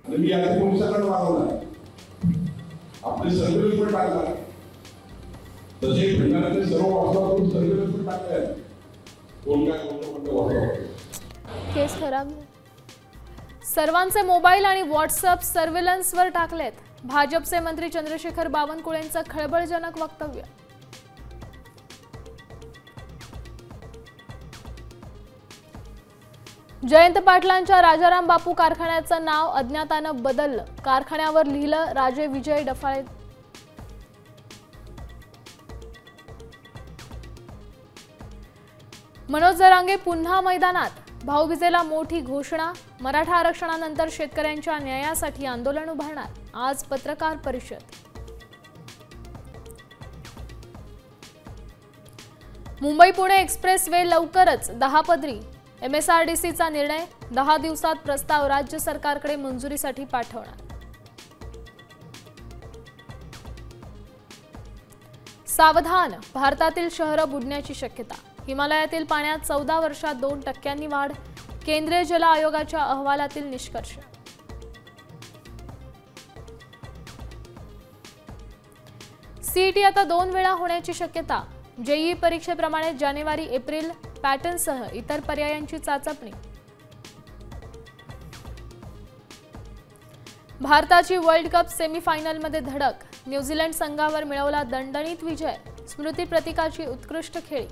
आणि मी याला पोलिसांकडे मागवला आपले सर्व्हिलन्स पण टाकला तसे घटनांचे सर्व वाचवातून सर्व्हिलन्स पण टाकले कोण काय कोणतं केस खराब सर्वांचे मोबाईल आणि व्हॉट्सअप सर्व्हिलन्सवर टाकलेत. भाजपचे मंत्री चंद्रशेखर बावनकुळेंचं खळबळजनक वक्तव्य. जयंत पाटलांच्या राजाराम बापू कारखान्याचं नाव अज्ञातानं बदललं. कारखान्यावर लिहिलं राजे विजय डफाळे. मनोज जरांगे पुन्हा मैदानात. भाऊबीजेला मोठी घोषणा. मराठा आरक्षणानंतर शेतकऱ्यांच्या न्यायासाठी आंदोलन उभारणार. आज पत्रकार परिषद. मुंबई पुणे एक्सप्रेस वे लवकरच 10 पदरी. MSRDCचा निर्णय. 10 दिवसात प्रस्ताव राज्य सरकारकडे मंजुरीसाठी पाठवणार. सावधान. भारतातील शहरं बुडण्याची शक्यता. हिमालयातील पाण्यात 14 वर्षात 2% वाढ. केंद्रीय जल आयोगाच्या अहवालातील निष्कर्ष. सीईटी आता 2 वेळा होण्याची शक्यता. जेईई परीक्षेप्रमाणे जानेवारी-एप्रिल पॅटर्नसह इतर पर्यायांची चाचपणी. भारताची वर्ल्ड कप सेमीफायनलमध्ये धडक. न्यूझीलंड संघावर मिळवला दणदणीत विजय. स्मृती प्रतीकाची उत्कृष्ट खेळी.